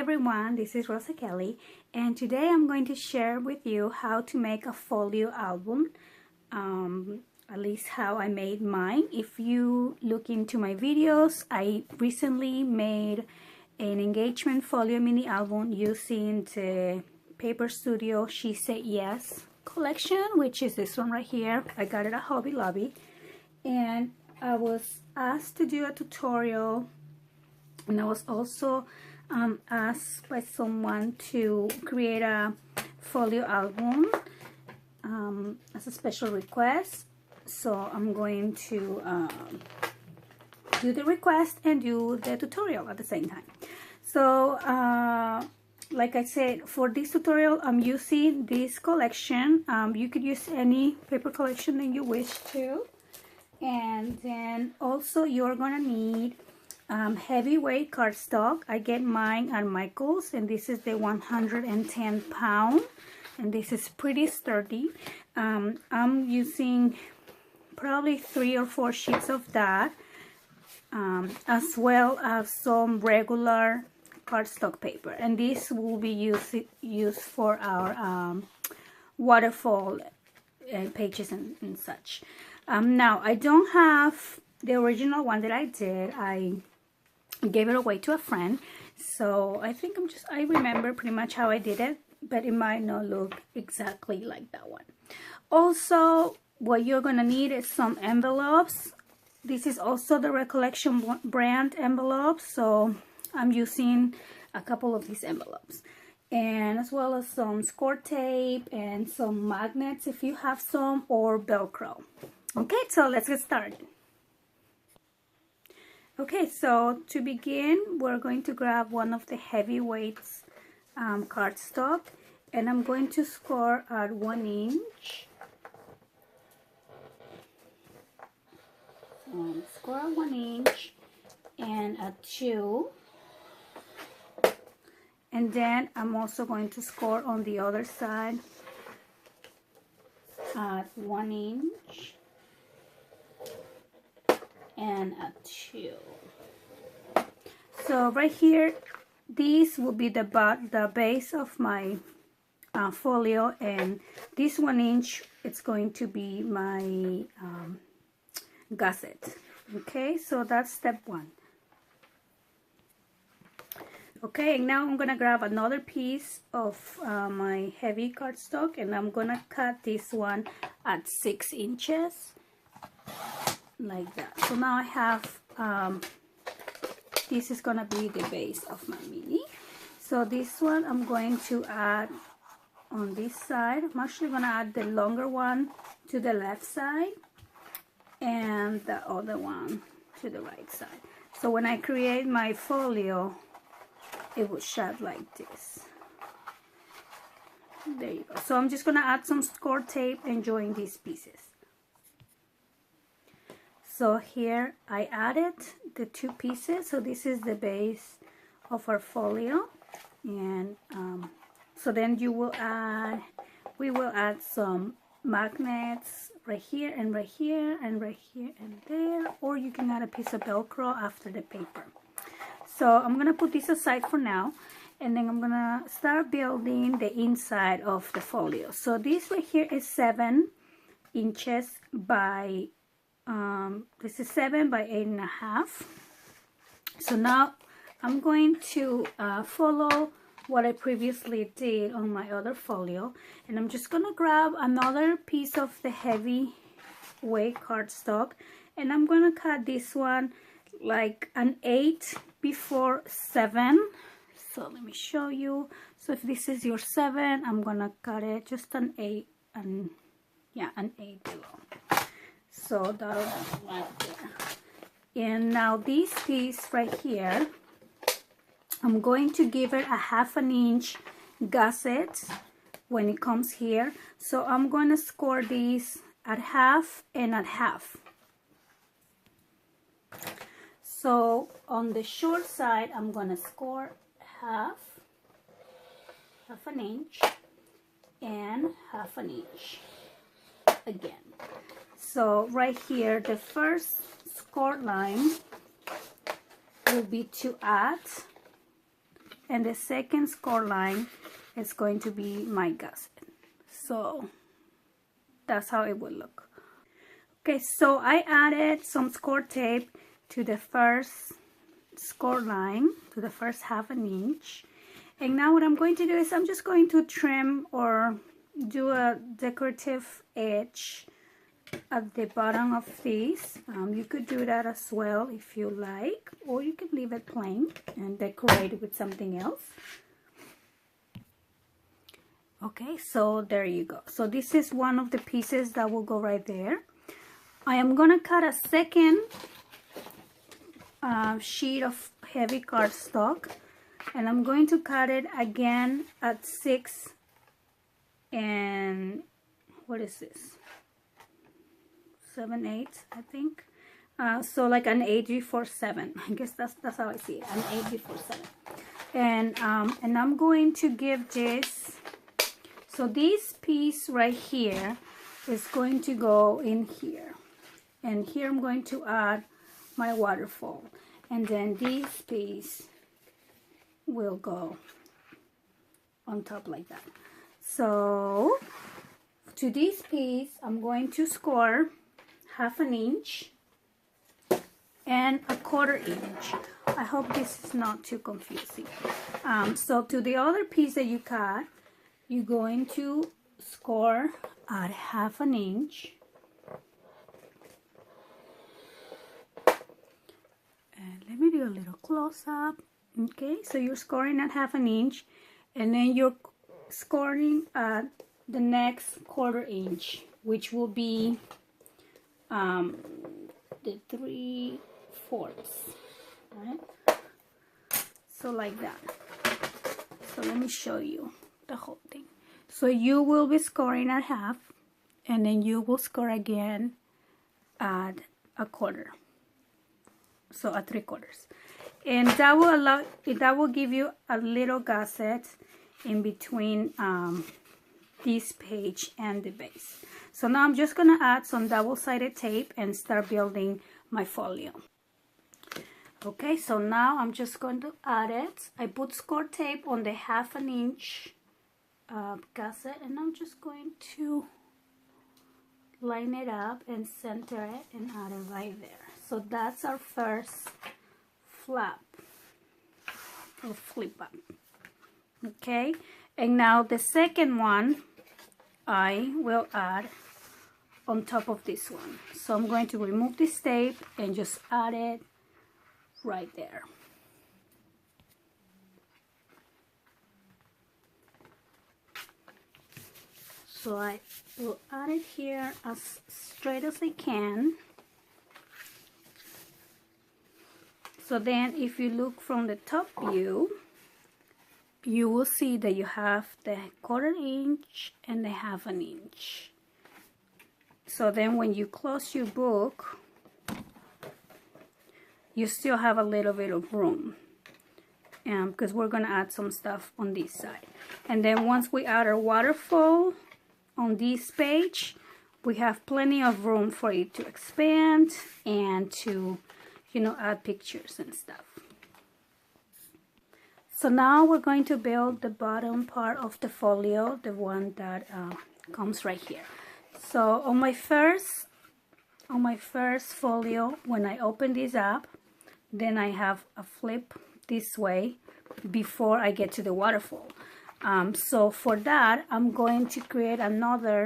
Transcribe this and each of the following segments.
everyone, this is Rosa Kelly, and today I'm going to share with you how to make a folio album, at least how I made mine. If you look into my videos, I recently made an engagement folio mini album using the Paper Studio She Said Yes collection, which is this one right here. I got it at Hobby Lobby, and I was asked to do a tutorial, and I was also asked by someone to create a folio album as a special request. So I'm going to do the request and do the tutorial at the same time. So like I said, for this tutorial I'm using this collection. You could use any paper collection that you wish to. And then also you're gonna need heavyweight cardstock. I get mine at Michael's, and this is the 110 pound, and this is pretty sturdy. I'm using probably 3 or 4 sheets of that, as well as some regular cardstock paper, and this will be used for our waterfall pages and such. Now I don't have the original one that I did. I gave it away to a friend, so I think I remember pretty much how I did it, but it might not look exactly like that one. Also, what you're gonna need is some envelopes. This is also the Recollection brand envelopes, so I'm using a couple of these envelopes, and as well as some score tape and some magnets if you have some, or Velcro. Okay, so let's get started. Okay, so to begin, we're going to grab one of the heavyweights cardstock, and I'm going to score at 1 inch. So score at 1 inch and at 2. And then I'm also going to score on the other side at 1 inch and at 2. So right here, this will be the base of my folio, and this 1 inch, it's going to be my gusset. Okay, so that's step 1. Okay, and now I'm gonna grab another piece of my heavy cardstock, and I'm gonna cut this one at 6 inches. Like that. So now I have this is gonna be the base of my mini. So this one I'm going to add on this side. I'm actually gonna add the longer one to the left side and the other one to the right side. So when I create my folio, it will shut like this. There you go. So I'm just gonna add some score tape and join these pieces. So here I added the 2 pieces. So this is the base of our folio, and so then we will add some magnets right here and right here and right here and there, or you can add a piece of Velcro after the paper. So I'm gonna put this aside for now, and then I'm gonna start building the inside of the folio. So this right here is 7 inches by this is 7 by 8.5. So now I'm going to follow what I previously did on my other folio, and I'm just gonna grab another piece of the heavy weight cardstock, and I'm gonna cut this one like an 8 before 7. So let me show you. So if this is your 7, I'm gonna cut it just an 8, and yeah, an 8 below. So that'll be right there. And now this piece right here, I'm going to give it a 1/2 inch gusset when it comes here. So I'm going to score these at 1/2 and at 1/2. So on the short side, I'm going to score 1/2 inch and 1/2 inch again. So right here, the first score line will be to add and the second score line is going to be my gusset. So that's how it would look. Okay, so I added some score tape to the first score line, to the first 1/2 inch. And now what I'm going to do is I'm just going to trim or do a decorative edge at the bottom of these. You could do that as well if you like, or you could leave it plain and decorate it with something else. Okay, so there you go. So this is one of the pieces that will go right there. I am gonna cut a second sheet of heavy cardstock, and I'm going to cut it again at 6 and what is this, 7/8, I think. So like an 8/7. I guess that's how I see it, an 8/7. And I'm going to give this, so this piece right here is going to go in here, and here I'm going to add my waterfall, and then this piece will go on top like that. So to this piece I'm going to score 1/2 inch and 1/4 inch. I hope this is not too confusing. So to the other piece that you cut, you're going to score at 1/2 inch. And let me do a little close up. Okay, so you're scoring at 1/2 inch, and then you're scoring at the next 1/4 inch, which will be the 3/4, right? So like that. So let me show you the whole thing. So you will be scoring at 1/2, and then you will score again at 1/4, so at 3/4, and that will give you a little gusset in between this page and the base. So now I'm just gonna add some double-sided tape and start building my folio. Okay, so now I'm just going to add it. I put score tape on the 1/2 inch gusset, and I'm just going to line it up and center it and add it right there. So that's our first flap or flip up. Okay, and now the second one I will add on top of this one. So I'm going to remove this tape and just add it right there. So I will add it here as straight as I can. So then if you look from the top view, you will see that you have the 1/4 inch and the 1/2 inch. So then when you close your book, you still have a little bit of room, because we're going to add some stuff on this side. And then once we add our waterfall on this page, we have plenty of room for it to expand and to, you know, add pictures and stuff. So now we're going to build the bottom part of the folio, the one that comes right here. So on my first folio, when I open this up, then I have a flip this way before I get to the waterfall. So for that, I'm going to create another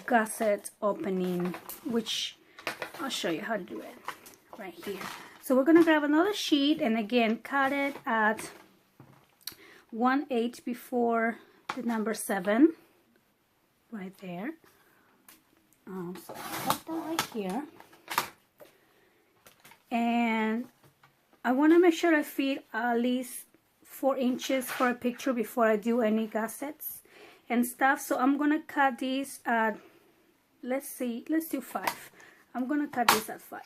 gusset opening, which I'll show you how to do it right here. So we're going to grab another sheet and again cut it at 1/8 before the number 7, right there. So I'll cut that right here. And I want to make sure I feed at least 4 inches for a picture before I do any gussets and stuff. So I'm going to cut these at, let's do 5. I'm going to cut this at 5.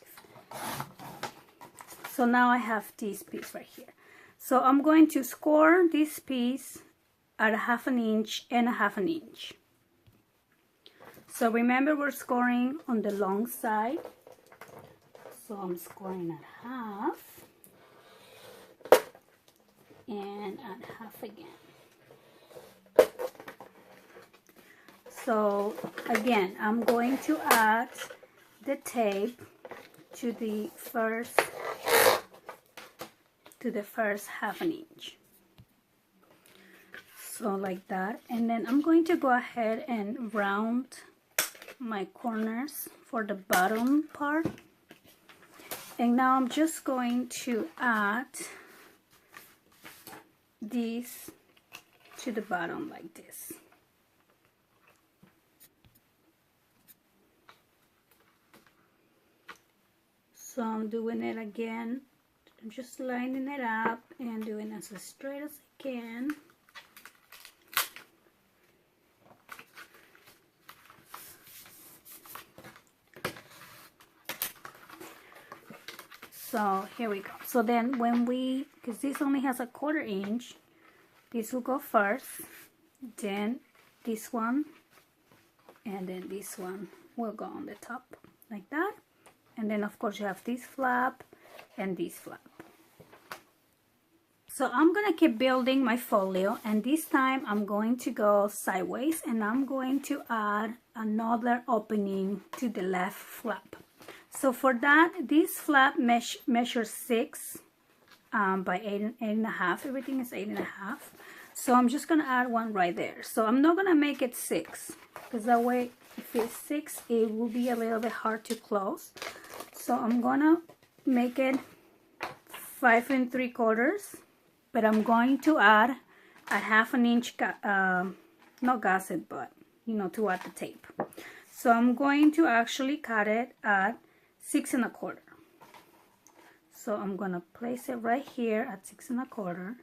So now I have this piece right here. So I'm going to score this piece at 1/2 inch and 1/2 inch. So remember, we're scoring on the long side. So I'm scoring at 1/2. and add half again. So again, I'm going to add the tape to the first half an inch. So like that, and then I'm going to go ahead and round my corners for the bottom part. And now I'm just going to add these to the bottom like this. So I'm doing it again. I'm just lining it up and doing it as straight as I can. So here we go. So then when because this only has a 1/4 inch, this will go first, then this one, and then this one will go on the top like that. And then of course you have this flap and this flap. So I'm gonna keep building my folio, and this time I'm going to go sideways, and I'm going to add another opening to the left flap. So for that, this flap measures 6 by 8.5. Everything is 8.5. So I'm just gonna add one right there. So I'm not gonna make it 6, because that way if it's 6, it will be a little bit hard to close. So I'm gonna make it 5 3/4, but I'm going to add a half an inch, not gusset, but you know, to add the tape. So I'm going to actually cut it at 6 1/4. So I'm gonna place it right here at 6 1/4,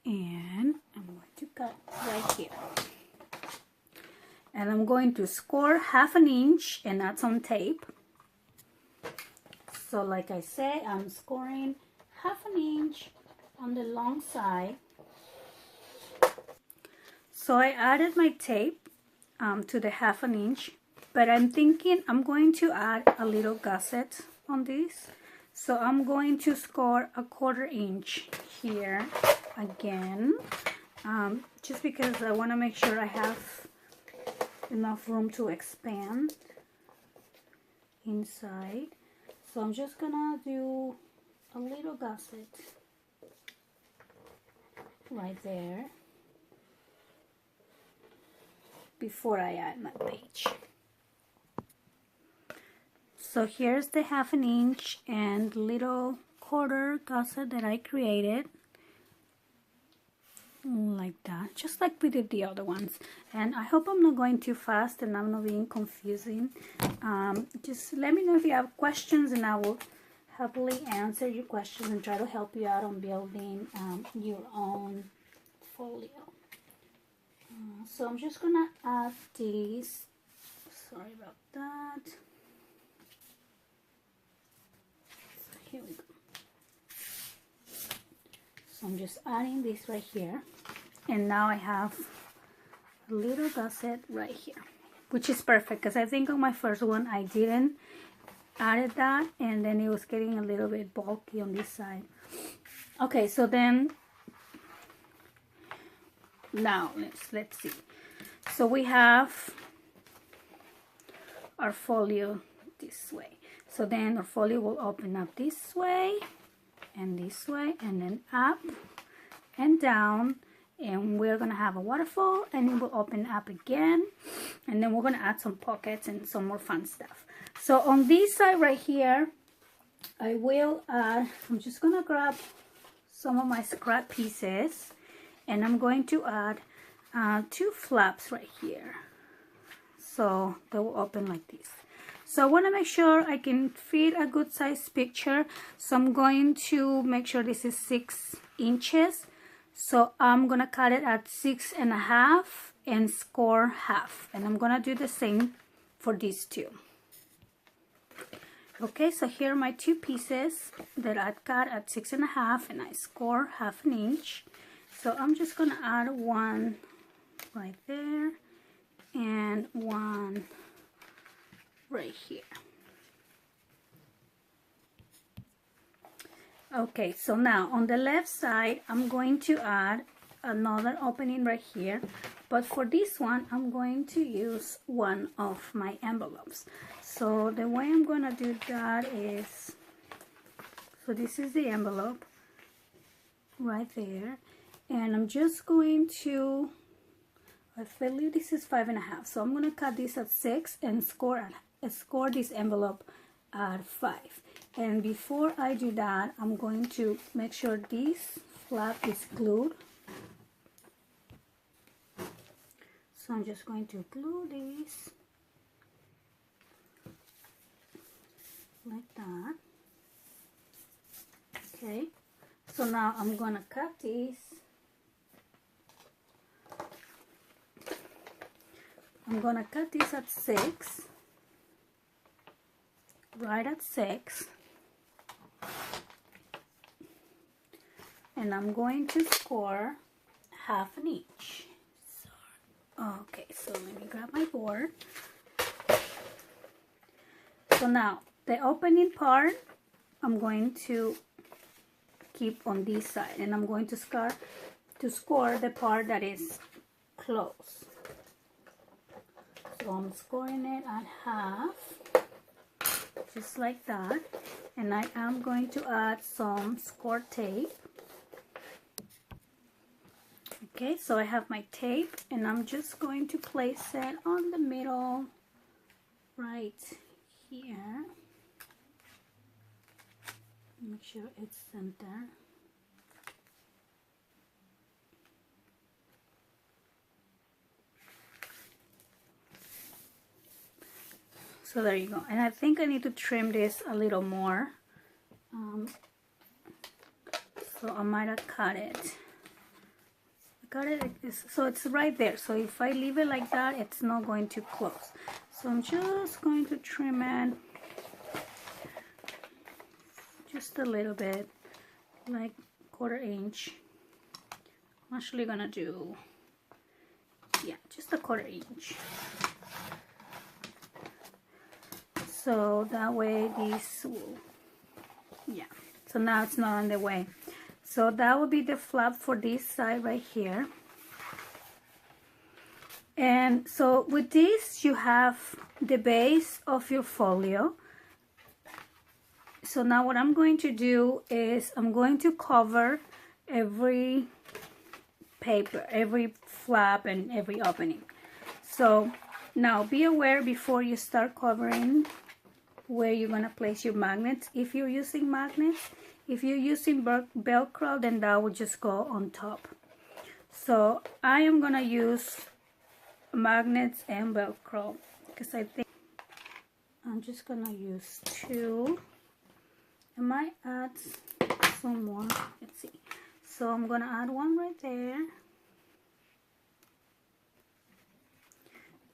and I'm going to cut right here. And I'm going to score half an inch and add some tape. So like I say, I'm scoring half an inch on the long side. So I added my tape to the half an inch, but I'm thinking I'm going to add a little gusset on this. So I'm going to score a 1/4 inch here again, just because I want to make sure I have enough room to expand inside. So I'm just gonna do a little gusset right there before I add my page. So here's the half an inch and little 1/4 gusset that I created, like that, just like we did the other ones. And I hope I'm not going too fast and I'm not being confusing. Just let me know if you have questions, and I will happily answer your questions and try to help you out on building your own folio. So I'm just gonna add these. Sorry about that. So here we go. So I'm just adding this right here, and now I have a little gusset right here, which is perfect because I think on my first one I didn't added that, and then it was getting a little bit bulky on this side. Okay, so then now let's see. So we have our folio this way. So then our folio will open up this way, and then up and down, and we're gonna have a waterfall, and it will open up again, and then we're gonna add some pockets and some more fun stuff. So on this side right here, I will add, I'm just gonna grab some of my scrap pieces, and I'm going to add 2 flaps right here, so they will open like this. So I want to make sure I can fit a good size picture, so I'm going to make sure this is 6 inches. So I'm gonna cut it at 6 1/2 and score half, and I'm gonna do the same for these two. Okay, so here are my 2 pieces that I cut at 6 1/2, and I score half an inch. So I'm just gonna add one right there and one right here. Okay, so now on the left side, I'm going to add another opening right here. But for this one, I'm going to use one of my envelopes. So the way I'm going to do that is, so this is the envelope right there. And I'm just going to, I believe this is 5.5. So I'm going to cut this at 6 and score this envelope at 5. And before I do that, I'm going to make sure this flap is glued. So I'm just going to glue this like that. Okay, so now I'm going to cut this. I'm going to cut this at 6, right at 6. And I'm going to score 1/2 inch. Okay, so let me grab my board. So now the opening part I'm going to keep on this side, and I'm going to score the part that is closed. So I'm scoring it at 1/2, just like that, and I am going to add some score tape. Okay, so I have my tape, and I'm just going to place it on the middle right here. Make sure it's centered. So there you go. And I think I need to trim this a little more. So I might have cut it. So it's right there. So if I leave it like that, it's not going to close. So I'm just going to trim it just a little bit, like 1/4 inch. I'm actually gonna do, yeah, just a 1/4 inch. So that way this will, yeah. So now it's not on the way. So that will be the flap for this side right here. And so with this, you have the base of your folio. So now what I'm going to do is I'm going to cover every paper, every flap, and every opening. So now be aware before you start covering where you're going to place your magnets. If you're using magnets, if you're using Velcro, then that will just go on top. So I am going to use magnets and Velcro because I think I'm just going to use 2. I might add some more. Let's see. So I'm going to add one right there.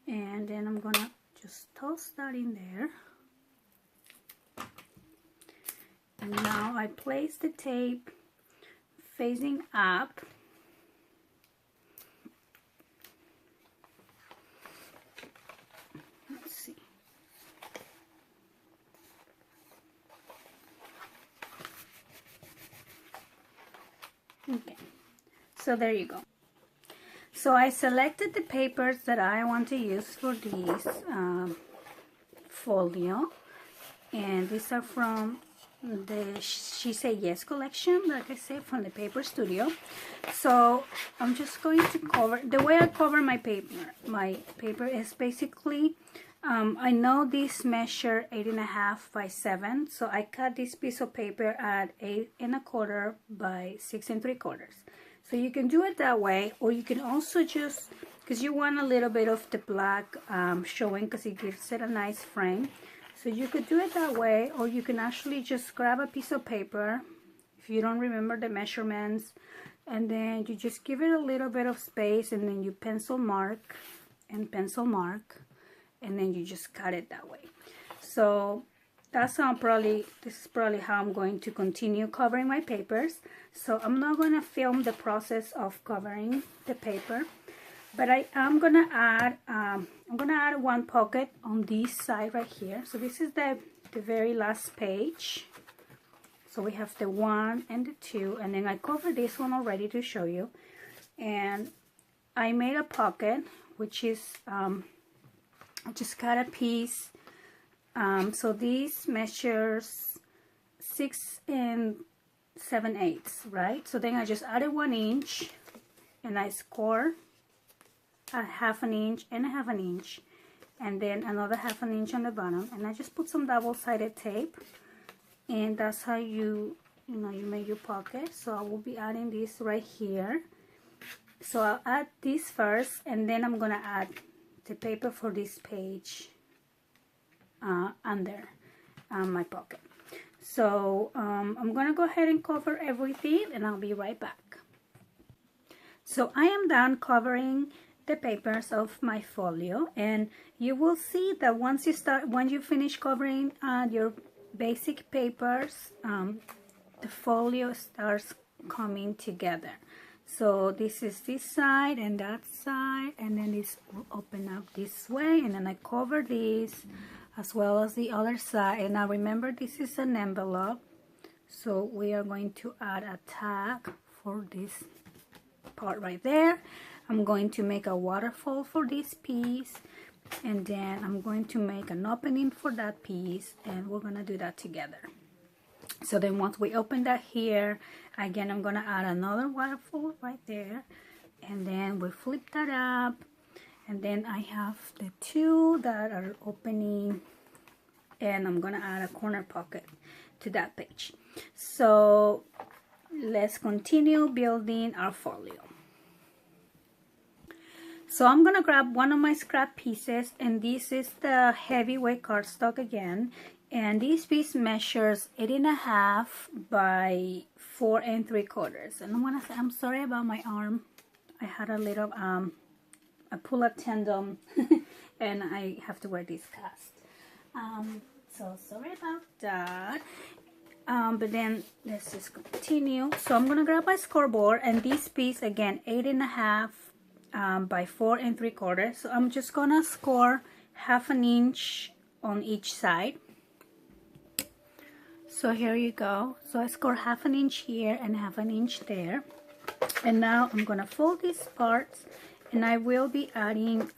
And then I'm going to just toss that in there. And now I place the tape facing up. Let's see. Okay, so there you go. So I selected the papers that I want to use for this folio, and these are from the She Say Yes collection, like I said, from the Paper Studio. So I'm just going to cover, the way I cover my paper is basically, I know this measure 8.5 by 7, so I cut this piece of paper at 8.25 by 6.75. So you can do it that way, or you can also just, because you want a little bit of the black showing, because it gives it a nice frame. So you could do it that way, or you can actually just grab a piece of paper if you don't remember the measurements, and then you just give it a little bit of space, and then you pencil mark, and then you just cut it that way. So that's how this is probably how I'm going to continue covering my papers. So I'm not going to film the process of covering the paper, but I am going to add, one pocket on this side right here. So this is the very last page. So So we have the 1 and the 2, and then I covered this one already to show you. And I made a pocket, which is I just cut a piece. So this measures 6 7/8, right? So then I just added 1 inch, and I score a 1/2 inch and a 1/2 inch, and then another 1/2 inch on the bottom, and I just put some double-sided tape, and that's how you make your pocket. So I will be adding this right here. So I'll add this first, and then I'm gonna add the paper for this page under my pocket. So I'm gonna go ahead and cover everything, and I'll be right back. So I am done covering the papers of my folio, and you will see that once you finish covering your basic papers, the folio starts coming together. So this is this side and that side, and then this will open up this way, and then I cover this as well as the other side. And now remember, this is an envelope, so we are going to add a tag for this part right there. I'm going to make a waterfall for this piece, and then I'm going to make an opening for that piece, and we're gonna do that together. So then once we open that here, again, I'm gonna add another waterfall right there, and then we flip that up, and then I have the 2 that are opening, and I'm gonna add a corner pocket to that page. So let's continue building our folio. So I'm gonna grab one of my scrap pieces, and this is the heavyweight cardstock again, and this piece measures 8.5 by 4 3/4. And I wanna say I'm sorry about my arm. I had a little a pull-up tendon and I have to wear this cast. So sorry about that. But then let's just continue. So I'm gonna grab my scoreboard, and this piece again 8.5 by 4 3/4. So I'm just gonna score 1/2 inch on each side. So here you go. So I score 1/2 inch here and 1/2 inch there. And now I'm gonna fold these parts, and I will be adding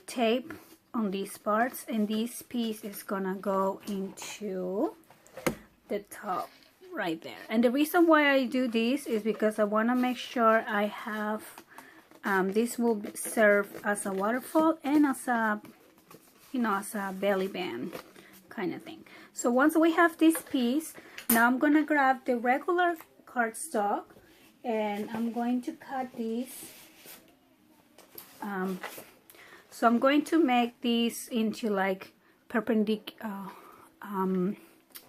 tape on these parts, and this piece is gonna go into the top right there. And the reason why I do this is because I want to make sure I have this will serve as a waterfall and as a as a belly band kind of thing. So once we have this piece, now I'm gonna grab the regular cardstock, and I'm going to cut these. So I'm going to make these into like perpendicular,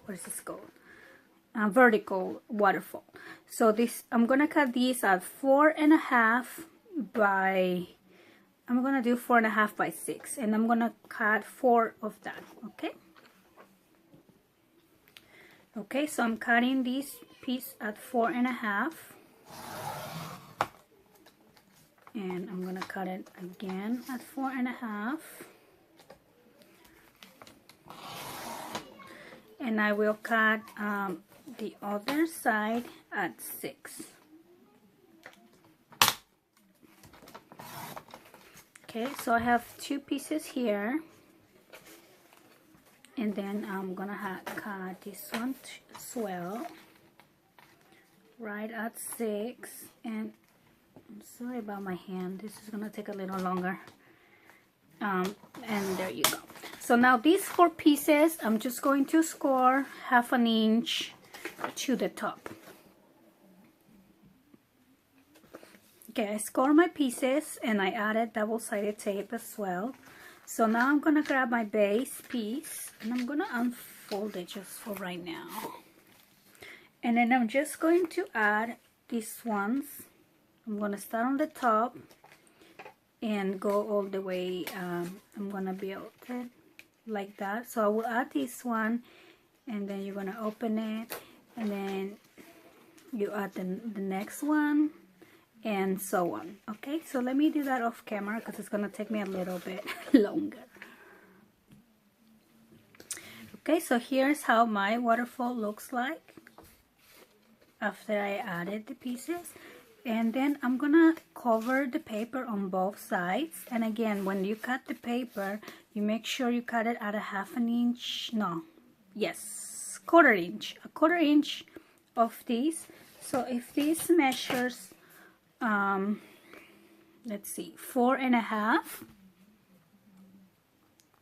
what is this called? Vertical waterfall. So this, I'm gonna cut these at 4.5 by, I'm gonna do 4.5 by 6, and I'm gonna cut 4 of that. Okay, so I'm cutting this piece at 4.5, and I'm gonna cut it again at 4.5, and I will cut the other side at 6. Okay, so I have 2 pieces here, and then I'm gonna cut this one as well, right at 6. And I'm sorry about my hand, this is gonna take a little longer. And there you go. So now these 4 pieces, I'm just going to score 1/2 inch to the top. Okay, I score my pieces, and I added double-sided tape as well. So now I'm gonna grab my base piece, and I'm gonna unfold it just for right now. And then I'm just going to add these ones. I'm gonna start on the top and go all the way. I'm gonna build it like that. So I will add this one, and then you're gonna open it, and then you add the next one, and so on. Okay, so let me do that off camera because it's gonna take me a little bit longer. Okay, so here's how my waterfall looks like. after I added the pieces. And then I'm gonna cover the paper on both sides. And again, when you cut the paper, you make sure you cut it at a 1/2 inch, no, yes, 1/4 inch, a 1/4 inch of this. So if this measures, let's see, 4.5,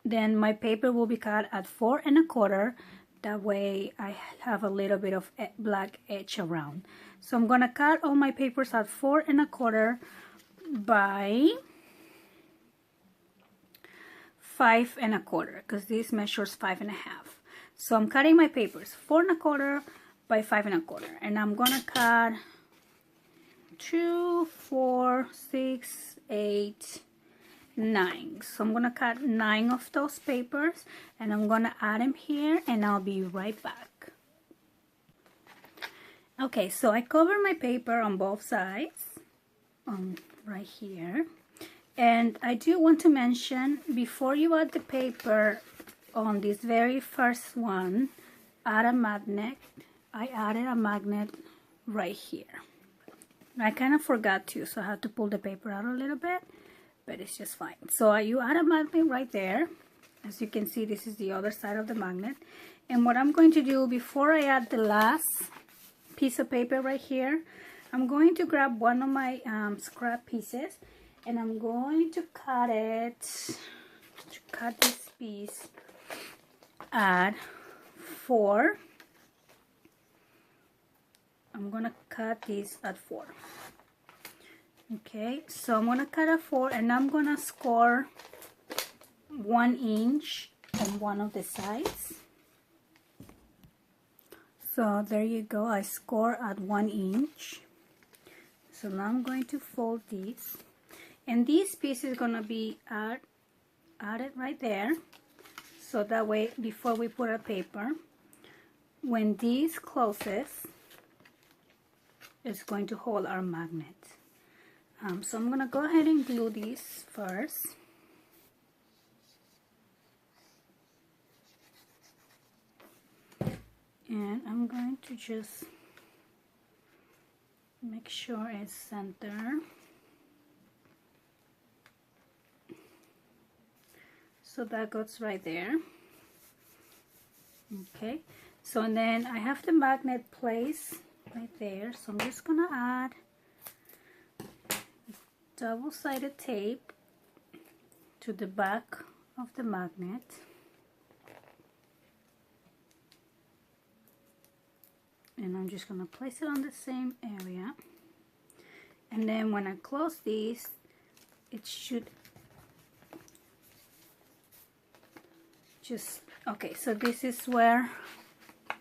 then my paper will be cut at 4.25. That way I have a little bit of black edge around. So I'm gonna cut all my papers at 4.25 by 5.25, because this measures 5.5. So I'm cutting my papers 4.25 by 5.25, and I'm gonna cut 2, 4, 6, 8, 9. So I'm gonna cut 9 of those papers, and I'm gonna add them here, and I'll be right back. Okay, so I cover my paper on both sides, right here. And I do want to mention, before you add the paper on this very first one, add a magnet. I added a magnet right here. I kind of forgot to, so I had to pull the paper out a little bit, but it's just fine. So you add a magnet right there. As you can see, this is the other side of the magnet. And what I'm going to do before I add the last piece of paper right here, I'm going to grab one of my scrap pieces, and I'm going to cut this piece at 4. I'm gonna cut this at 4. Okay, so I'm gonna cut at 4, and I'm gonna score 1 inch on one of the sides. So there you go, I score at 1 inch. So now I'm going to fold this, and this piece is gonna be added right there. So that way, before we put our paper, when this closes, it's going to hold our magnet. So I'm gonna go ahead and glue this first. And I'm going to just make sure it's center. So that goes right there. Okay, so and then I have the magnet placed right there. So I'm just gonna add double-sided tape to the back of the magnet. And I'm just gonna place it on the same area. And then when I close these, it should just, okay, so this is where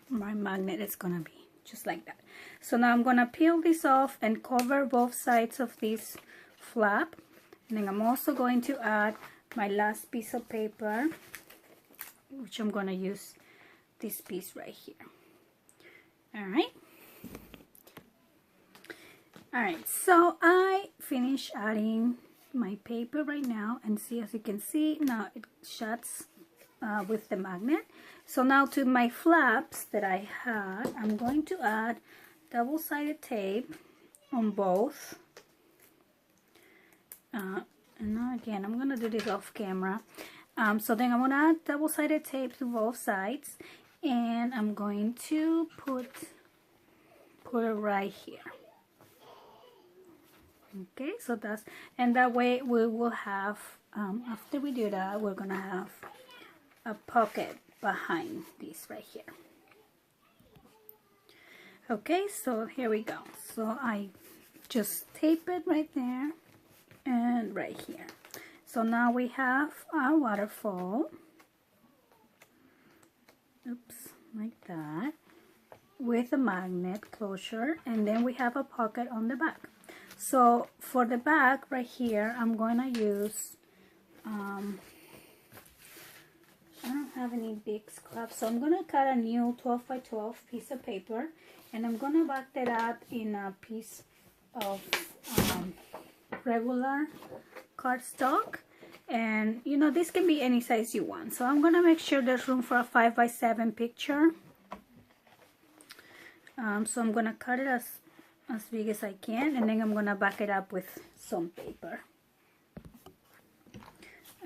my magnet is gonna be, just like that. So now I'm gonna peel this off and cover both sides of this flap. And then I'm also going to add my last piece of paper, which I'm gonna use this piece right here. Alright, so I finished adding my paper right now, and see, as you can see, now it shuts with the magnet. So now to my flaps that I had, I'm going to add double-sided tape on both. And now again, I'm gonna do this off camera. So then I'm gonna add double-sided tape to both sides, and I'm going to put it right here. Okay, so that's, and that way we will have, after we do that, we're gonna have a pocket behind this right here. Okay, so here we go. So I just tape it right there and right here. So now we have our waterfall. Oops, like that, with a magnet closure, and then we have a pocket on the back. So for the back right here, I'm going to use, I don't have any big scrap, so I'm going to cut a new 12 by 12 piece of paper, and I'm going to back that up in a piece of regular cardstock. And you know, this can be any size you want, so I'm going to make sure there's room for a 5 by 7 picture. So I'm gonna cut it as big as I can, and then I'm gonna back it up with some paper.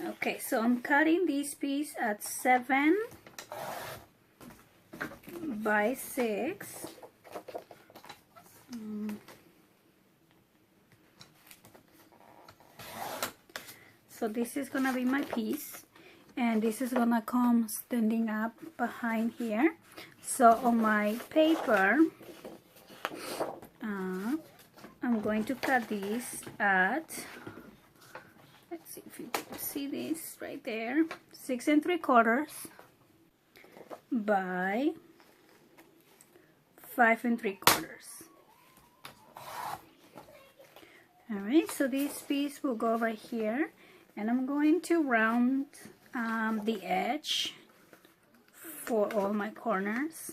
Okay, so I'm cutting this piece at 7 by 6. So this is gonna be my piece, and this is gonna come standing up behind here. So on my paper, I'm going to cut this at, let's see if you can see this right there, 6 3/4 by 5 3/4. Alright, so this piece will go right here, and I'm going to round the edge for all my corners.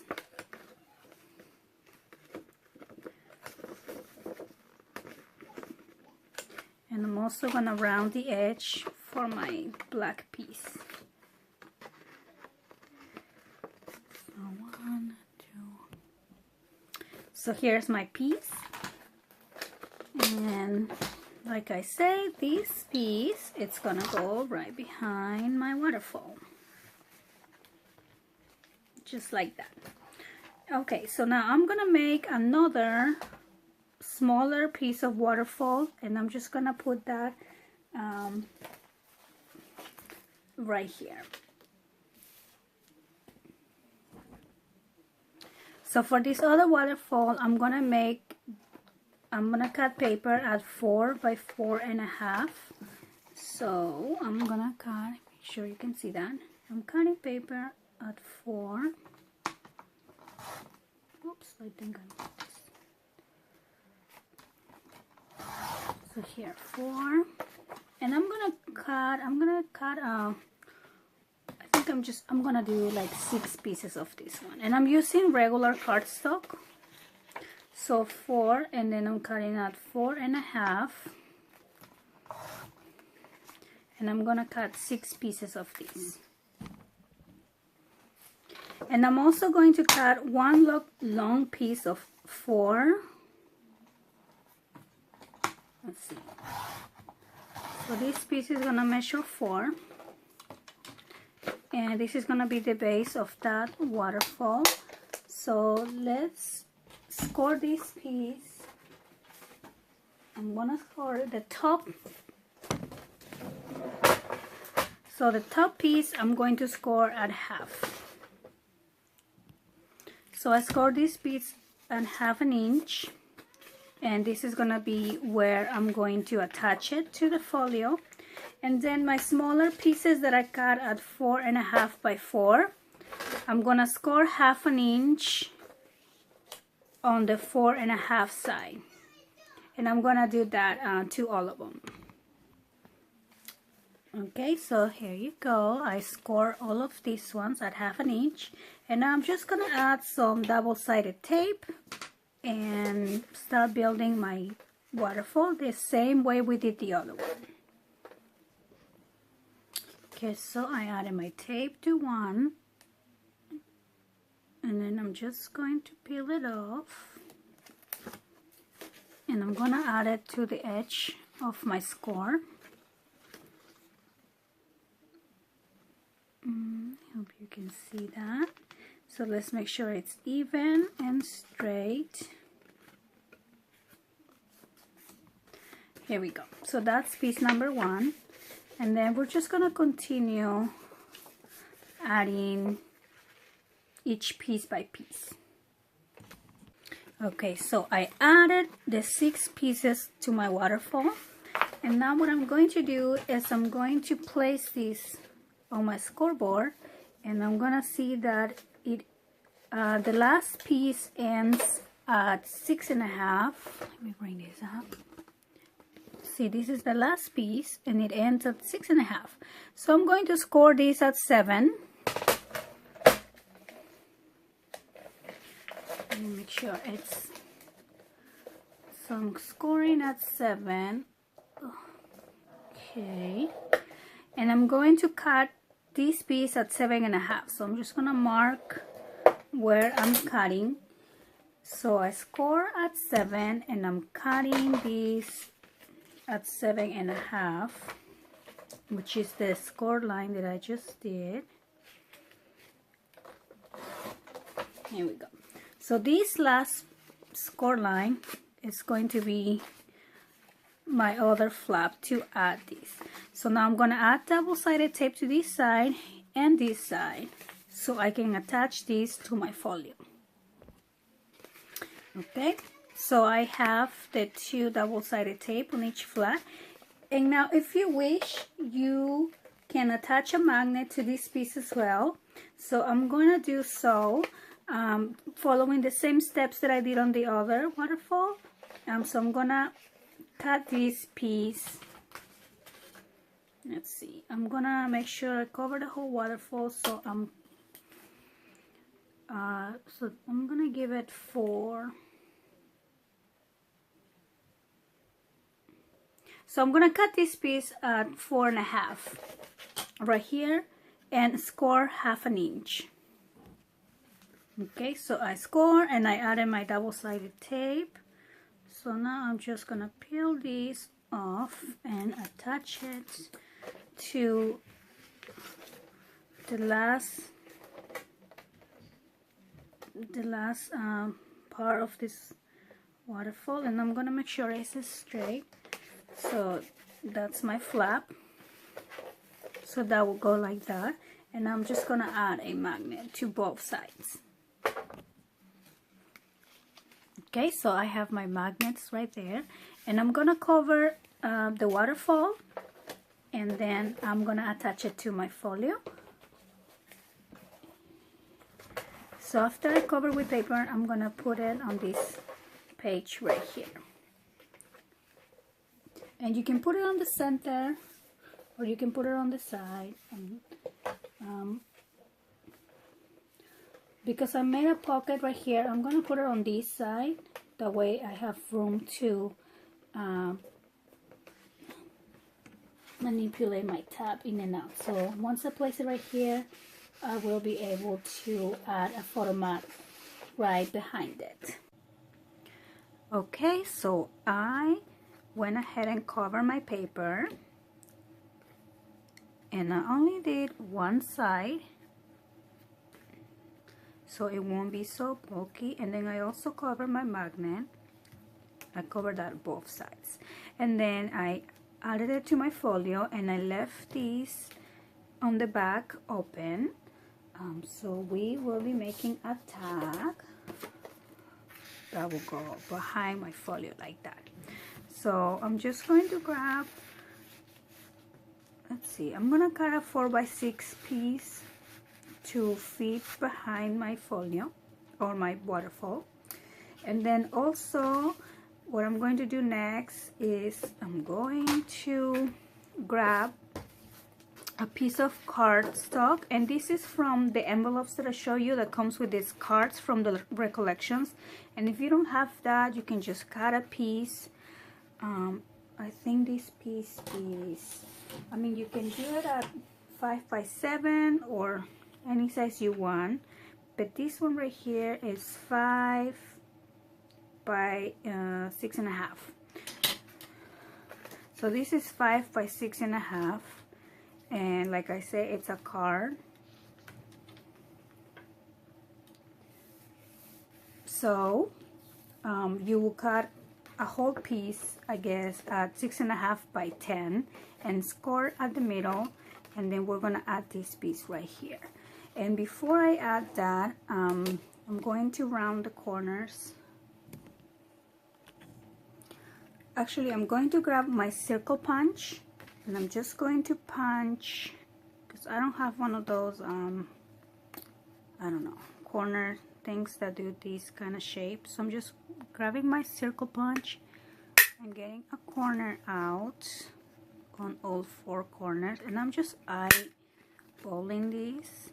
And I'm also going to round the edge for my black piece. So 1, 2. So here's my piece. And like I say, this piece, it's going to go right behind my waterfall. Just like that. Okay, so now I'm going to make another smaller piece of waterfall, and I'm just gonna put that right here. So for this other waterfall, I'm gonna cut paper at 4 by 4.5. So I'm gonna cut, make sure you can see that. I'm cutting paper at 4. Oops, I think I'm. So here 4, and I'm gonna cut I think I'm gonna do like 6 pieces of this one, and I'm using regular cardstock. So 4, and then I'm cutting at 4.5, and I'm gonna cut 6 pieces of this. And I'm also going to cut one long piece of 4. Let's see. So this piece is gonna measure 4, and this is gonna be the base of that waterfall. So let's score this piece. I'm gonna score the top. So the top piece I'm going to score at half. So I scored this piece at 1/2 inch. And this is gonna be where I'm going to attach it to the folio. And then my smaller pieces that I cut at 4.5 by 4, I'm gonna score 1/2 inch on the 4.5 side, and I'm gonna do that to all of them. Okay, so here you go. I score all of these ones at 1/2 inch, and now I'm just gonna add some double-sided tape and start building my waterfall the same way we did the other one. Okay, so I added my tape to one, and then I'm just going to peel it off, and I'm gonna add it to the edge of my score. Hope you can see that. So let's make sure it's even and straight. Here we go. So that's piece number 1. And then we're just gonna continue adding each piece by piece. Okay, so I added the 6 pieces to my waterfall. And now what I'm going to do is I'm going to place this on my scoreboard, and I'm gonna see that the last piece ends at 6.5. Let me bring this up. See, this is the last piece, and it ends at 6.5. So I'm going to score this at 7. Let me make sure it's. So I'm scoring at 7. Okay, and I'm going to cut this piece at 7.5. So I'm just gonna mark where I'm cutting. So I score at 7 and I'm cutting these at 7.5, which is the score line that I just did. Here we go. So this last score line is going to be my other flap to add this. So now I'm going to add double-sided tape to this side and this side so I can attach this to my folio. Okay, so I have the 2 double-sided tape on each flap, and now if you wish you can attach a magnet to this piece as well. So I'm going to do so following the same steps that I did on the other waterfall. So I'm going to cut this piece. Let's see, I'm going to make sure I cover the whole waterfall, so I'm going to give it 4. So I'm going to cut this piece at 4.5 right here and score 1/2 inch. Okay, so I score and I added my double-sided tape. So now I'm just going to peel this off and attach it to the last part of this waterfall, and I'm going to make sure it's straight. So that's my flap, so that will go like that, and I'm just gonna add a magnet to both sides. Okay, so I have my magnets right there, and I'm gonna cover the waterfall, and then I'm gonna attach it to my folio. So after I cover with paper, I'm gonna put it on this page right here. And you can put it on the center, or you can put it on the side. And, because I made a pocket right here, I'm going to put it on this side. That way I have room to manipulate my tab in and out. So once I place it right here, I will be able to add a photo mat right behind it. Okay, so I went ahead and covered my paper, and I only did one side so it won't be so bulky, and then I also covered my magnet. I covered that both sides, and then I added it to my folio, and I left these on the back open. So we will be making a tag that will go behind my folio like that. So I'm just going to grab, let's see, I'm going to cut a 4x6 piece to fit behind my folio or my waterfall. And then also what I'm going to do next is I'm going to grab a piece of cardstock, and this is from the envelopes that I show you that comes with these cards from the recollections. And if you don't have that, you can just cut a piece. I think this piece is, I mean, you can do it at 5x7 or any size you want, but this one right here is 5 by 6.5. So this is 5 by 6.5, and like I say, it's a card. So you will cut a whole piece, I guess, at 6.5 by 10 and score at the middle, and then we're gonna add this piece right here. And before I add that, I'm going to round the corners. Actually, I'm going to grab my circle punch, and I'm just going to punch, because I don't have one of those I don't know, corner things that do these kind of shapes. So I'm just grabbing my circle punch and getting a corner out on all 4 corners, and I'm just eyeballing these.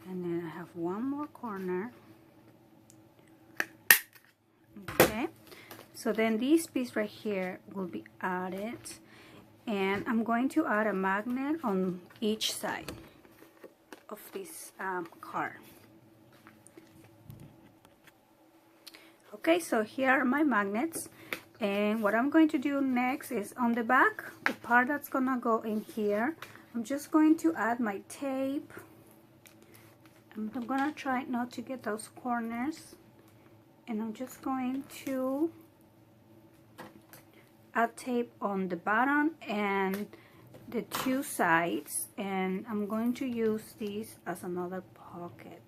And then I have one more corner. Okay, so then this piece right here will be added, and I'm going to add a magnet on each side. of this card. Okay, so here are my magnets, and what I'm going to do next is on the back, the part that's gonna go in here, I'm just going to add my tape. I'm gonna try not to get those corners, and I'm just going to add tape on the bottom and the two sides, and I'm going to use this as another pocket.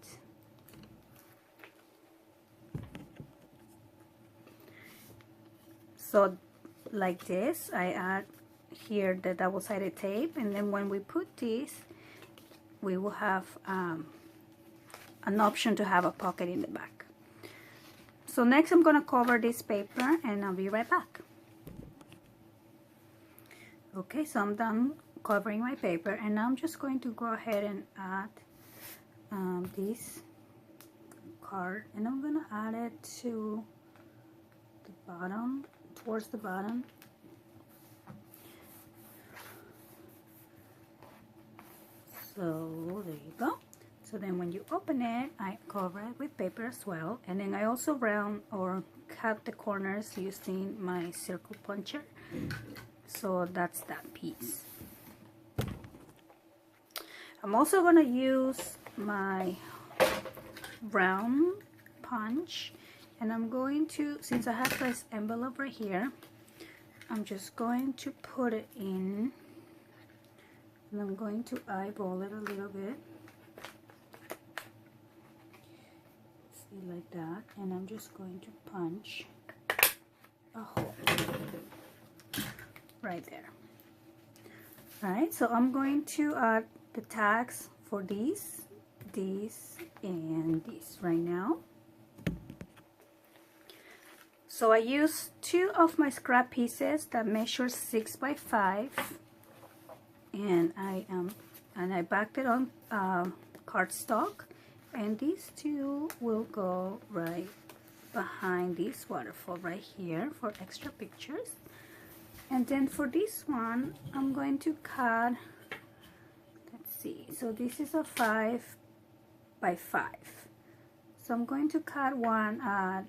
So like this, I add here the double-sided tape, and then when we put this, we will have an option to have a pocket in the back. So next I'm going to cover this paper, and I'll be right back. Okay, so I'm done covering my paper, and now I'm just going to go ahead and add this card, and I'm going to add it to the bottom, towards the bottom. So there you go. So then when you open it, I cover it with paper as well, and then I also round or cut the corners using my circle puncher. So that's that piece. I'm also going to use my round punch, and I'm going to, since I have this envelope right here, I'm just going to put it in, and I'm going to eyeball it a little bit. See, like that, and I'm just going to punch a hole right there. Alright, so I'm going to add the tags for these, and these right now. So I used 2 of my scrap pieces that measure 6 by 5, and I backed it on cardstock, and these 2 will go right behind this waterfall right here for extra pictures. And then for this one, I'm going to cut, let's see, so this is a 5 by 5. So I'm going to cut one at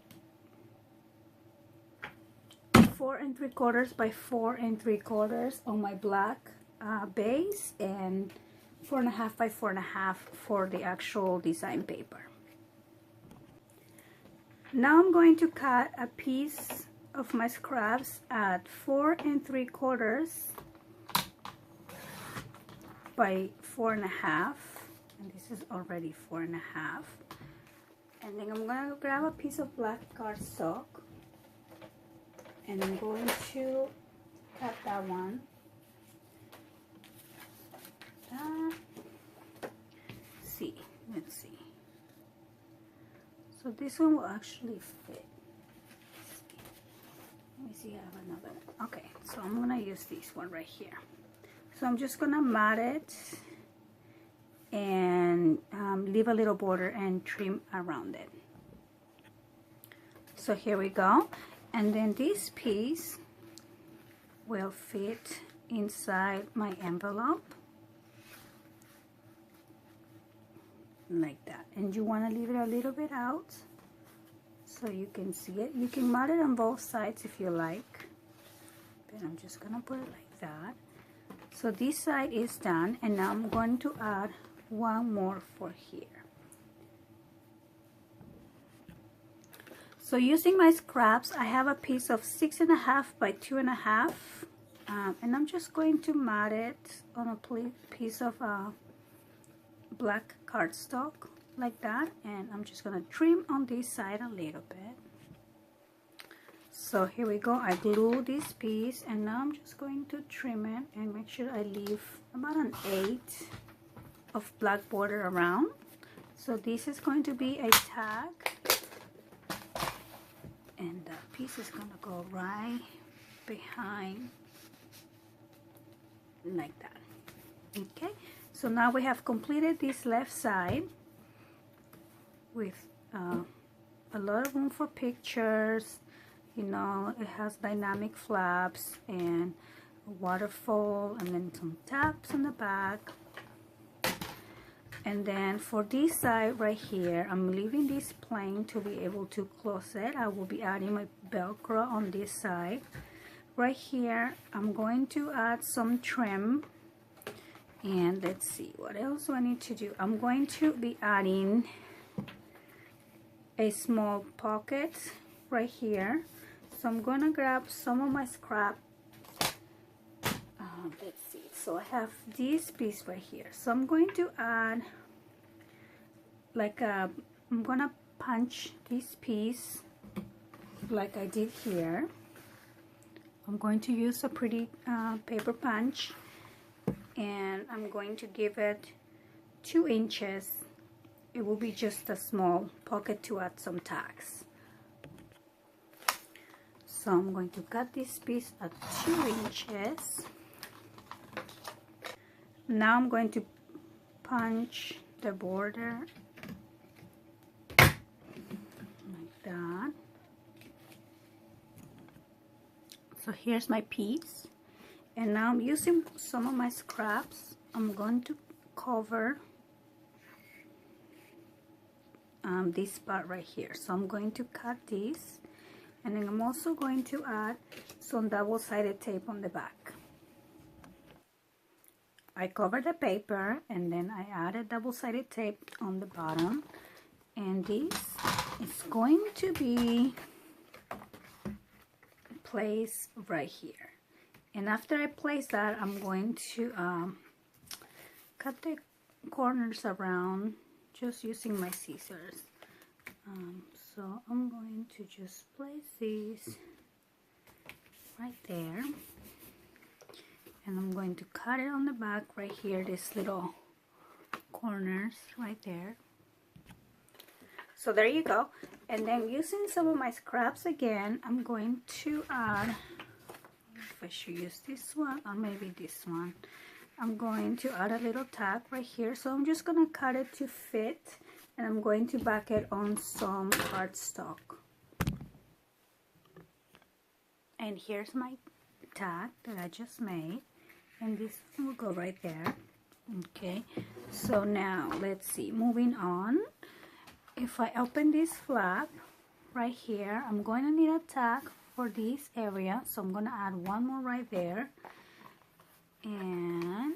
4 3/4 by 4 3/4 on my black base, and 4 1/2 by 4 1/2 for the actual design paper. Now I'm going to cut a piece of my scraps at 4 3/4 by 4 1/2, and this is already 4 1/2. And then I'm going to grab a piece of black cardstock, and I'm going to cut that one. Let's see. So this one will actually fit. Let me see, I have another one. Okay, so I'm gonna use this one right here. So I'm just gonna mat it and leave a little border and trim around it. So here we go. And then this piece will fit inside my envelope like that, and you want to leave it a little bit out so you can see it. You can mat it on both sides if you like, but I'm just gonna put it like that. So this side is done, and now I'm going to add one more for here. So using my scraps, I have a piece of 6 1/2 by 2 1/2, and I'm just going to mat it on a piece of black cardstock like that, and I'm just gonna trim on this side a little bit. So here we go. I glue this piece, and now I'm just going to trim it and make sure I leave about an 1/8 of black border around. So this is going to be a tag, and that piece is gonna go right behind like that. Okay, so now we have completed this left side with a lot of room for pictures. You know, it has dynamic flaps and a waterfall, and then some tabs on the back. And then for this side right here, I'm leaving this plain to be able to close it. I will be adding my Velcro on this side. Right here, I'm going to add some trim. And let's see, what else do I need to do? I'm going to be adding a small pocket right here. So I'm going to grab some of my scrap. Let's see, so I have this piece right here. So I'm going to add I'm going to punch this piece like I did here. I'm going to use a pretty paper punch, and I'm going to give it 2 inches. It will be just a small pocket to add some tags. So I'm going to cut this piece at 2 inches. Now I'm going to punch the border like that. So here's my piece, and now I'm using some of my scraps. I'm going to cover this part right here. So I'm going to cut this, and then I'm also going to add some double-sided tape on the back. I covered the paper, and then I added double-sided tape on the bottom, and this is going to be placed right here. And after I place that, I'm going to cut the corners around just using my scissors. So I'm going to just place these right there. And I'm going to cut it on the back right here, this little corners right there. So there you go. And then using some of my scraps again, I'm going to add, if I should use this one or maybe this one, I'm going to add a little tag right here. So I'm just going to cut it to fit, and I'm going to back it on some cardstock. And here's my tag that I just made. And this one will go right there. Okay, so now let's see, moving on. If I open this flap right here, I'm going to need a tag for this area, so I'm going to add one more right there. And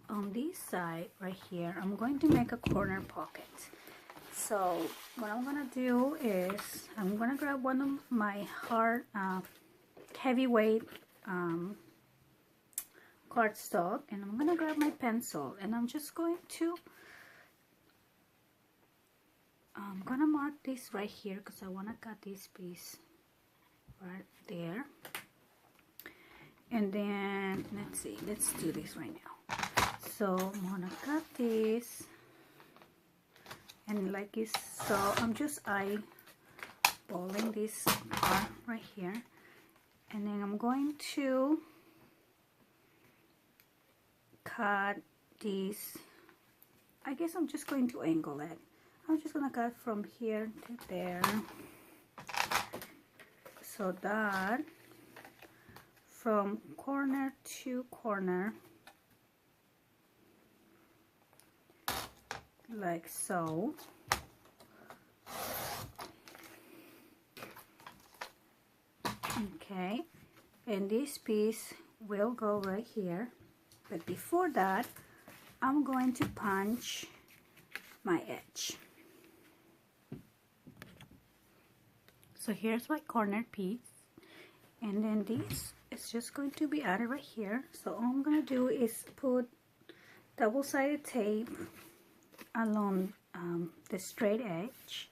on this side right here, I'm going to make a corner pocket. So what I'm going to do is I'm going to grab one of my hard heavyweight cardstock, and I'm going to grab my pencil, and I'm just going to mark this right here because I want to cut this piece right there. And then let's see, let's do this right now. So I'm gonna cut this, and like you saw, I'm just eyeballing this part right here, and then I'm going to cut this. I guess I'm just going to angle it. I'm just gonna cut from here to there, so that from corner to corner, like so. Okay, and this piece will go right here, but before that I'm going to punch my edge. So here's my corner piece, and then this is just going to be added right here. So all I'm going to do is put double-sided tape along the straight edge,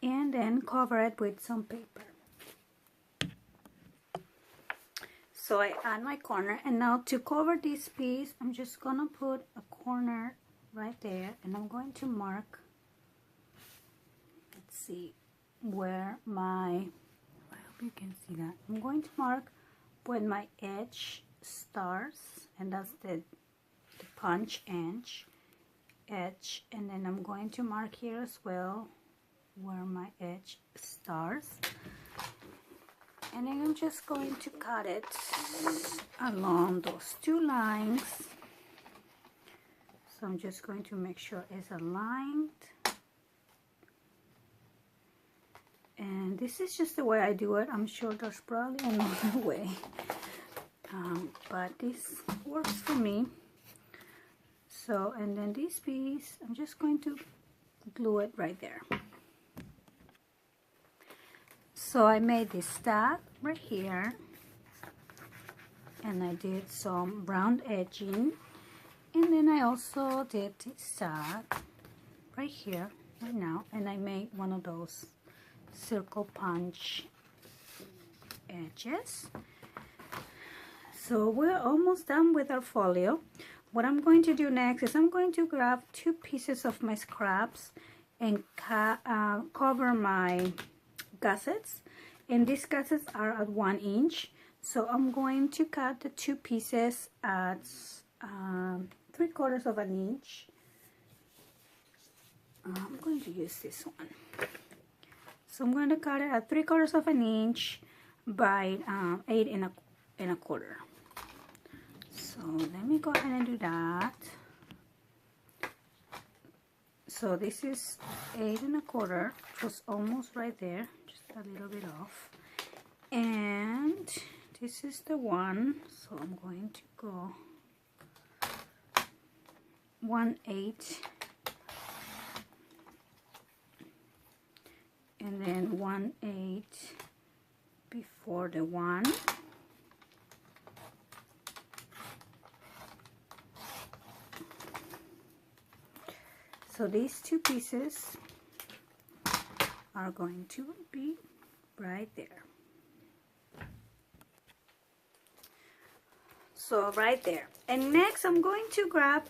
and then cover it with some paper. So I add my corner, and now to cover this piece, I'm just going to put a corner right there, and I'm going to mark, let's see, where my, I hope you can see that, I'm going to mark where my edge starts, and that's the punch edge, and then I'm going to mark here as well where my edge starts, and then I'm just going to cut it along those two lines. So I'm just going to make sure it's aligned. And this is just the way I do it. I'm sure there's probably another way. But this works for me. So, and then this piece, I'm just going to glue it right there. So I made this stud right here. And I did some round edging. And then I also did this stud right here, right now. And I made one of those circle punch edges. So we're almost done with our folio. What I'm going to do next is I'm going to grab 2 pieces of my scraps and cover my gussets. And these gussets are at 1 inch. So I'm going to cut the 2 pieces at 3/4 of an inch. I'm going to use this one. So I'm going to cut it at 3/4 of an inch by 8 1/4. So let me go ahead and do that. So this is 8 1/4, which was almost right there, just a little bit off. And this is the one, so I'm going to go 1/8, and then 1/8 before the 1. So these 2 pieces are going to be right there. So right there. And next I'm going to grab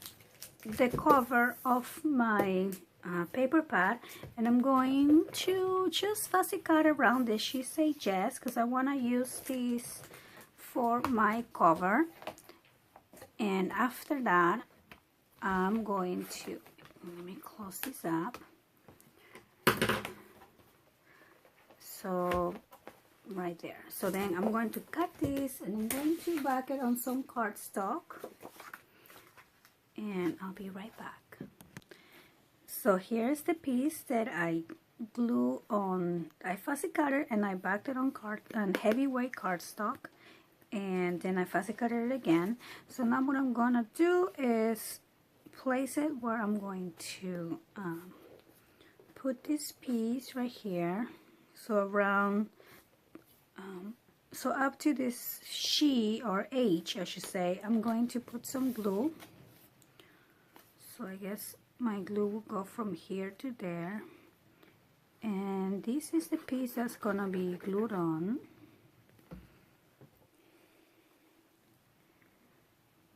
the cover of my paper pad, and I'm going to just fussy cut around this she's edges because I want to use this for my cover. And after that I'm going to, let me close this up. So right there. So then I'm going to cut this and I'm going to back it on some cardstock, and I'll be right back. So here's the piece that I glue on. I fussy cut it and I backed it on heavyweight cardstock, and then I fussy cut it again. So now what I'm gonna do is place it where I'm going to put this piece right here. So around so up to this she or H, I should say, I'm going to put some glue. So I guess my glue will go from here to there, and this is the piece that's gonna be glued on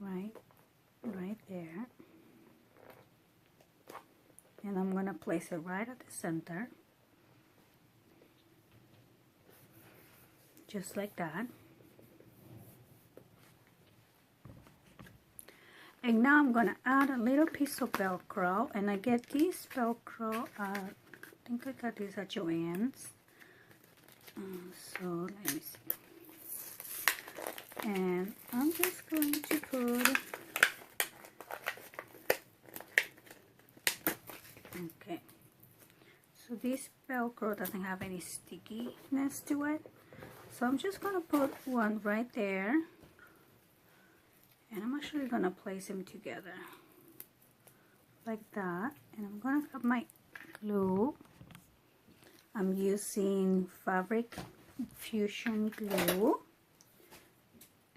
right there, and I'm gonna place it right at the center, just like that. And now I'm gonna add a little piece of Velcro, and I get this Velcro, I think I got this at Joann's. So let me see. And I'm just going to put, okay. So this Velcro doesn't have any stickiness to it. So I'm just gonna put one right there. And I'm actually going to place them together like that. And I'm going to have my glue. I'm using Fabric Fusion glue.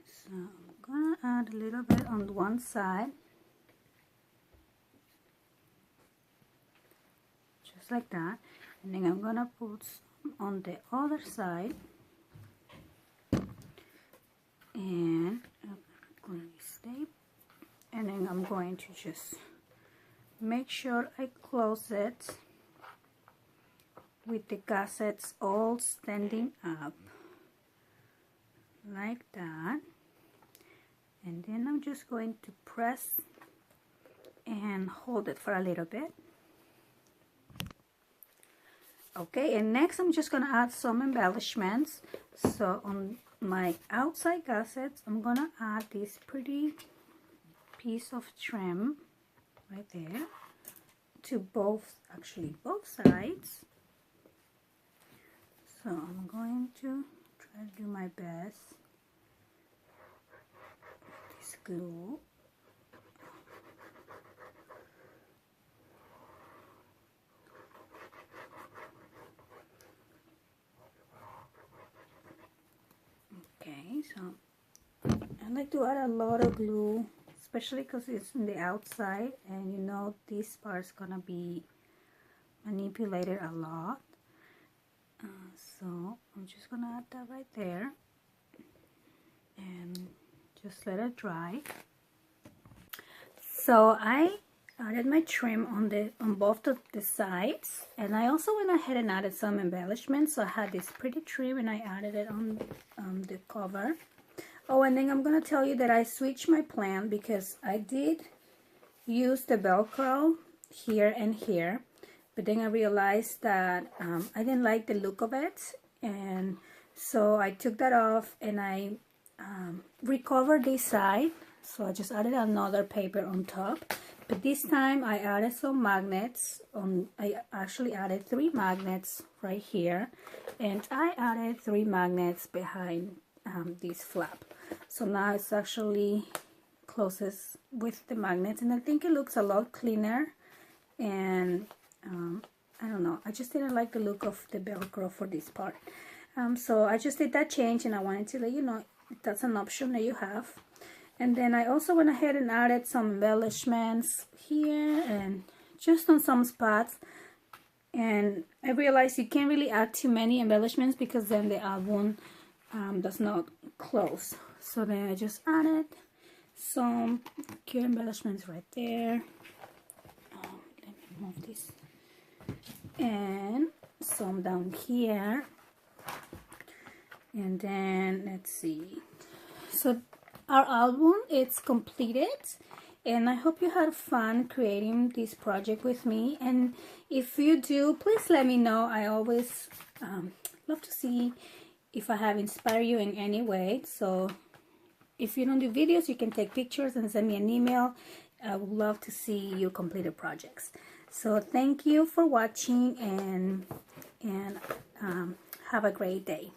So I'm going to add a little bit on one side. Just like that. And then I'm going to put some on the other side. And going to stay, and then I'm going to just make sure I close it with the gussets all standing up like that, and then I'm just going to press and hold it for a little bit. Okay, and next I'm just going to add some embellishments. So on my outside gussets, I'm gonna add this pretty piece of trim right there to both sides. So I'm going to try to do my best with this glue. Okay, so I like to add a lot of glue, especially because it's in the outside, and you know this part's gonna be manipulated a lot. So I'm just gonna add that right there and just let it dry. So I added my trim on both of the sides, and I also went ahead and added some embellishments. So I had this pretty trim and I added it on the cover. Oh, and then I'm gonna tell you that I switched my plan because I did use the Velcro here and here, but then I realized that I didn't like the look of it, and so I took that off and I recovered this side. So I just added another paper on top, but this time I added some magnets on. I actually added 3 magnets right here, and I added 3 magnets behind this flap. So now it's actually closest with the magnets, and I think it looks a lot cleaner. And I don't know, I just didn't like the look of the Velcro for this part. So I just did that change, and I wanted to let you know that's an option that you have. And then I also went ahead and added some embellishments here and just on some spots. And I realized you can't really add too many embellishments because then the album does not close. So then I just added some cute embellishments right there. Let me move this. And some down here. And then let's see. So our album is completed, and I hope you had fun creating this project with me. And if you do, please let me know. I always love to see if I have inspired you in any way. So if you don't do videos, you can take pictures and send me an email. I would love to see your completed projects. So thank you for watching, and have a great day.